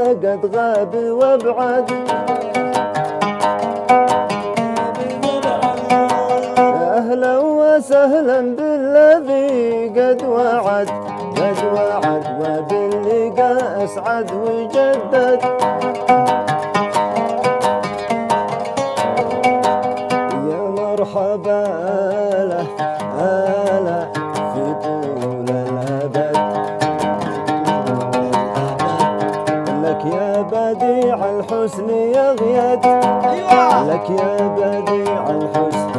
قد غاب وابعد. أهلا وسهلا بالذي قد وعد وباللقاء أسعد وجدد. يا مرحبا له هلا في طول الأبد. لك يا بديع الحسن يغيد، لك يا بديع الحسن،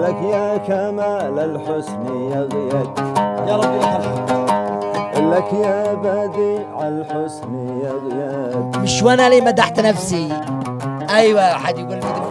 لك يا كمال الحسن يغيد. يا رب يرحمك. لك يا بديع الحسن يغيد. مش وانا اللي مدحت نفسي. ايوه حد يقول لي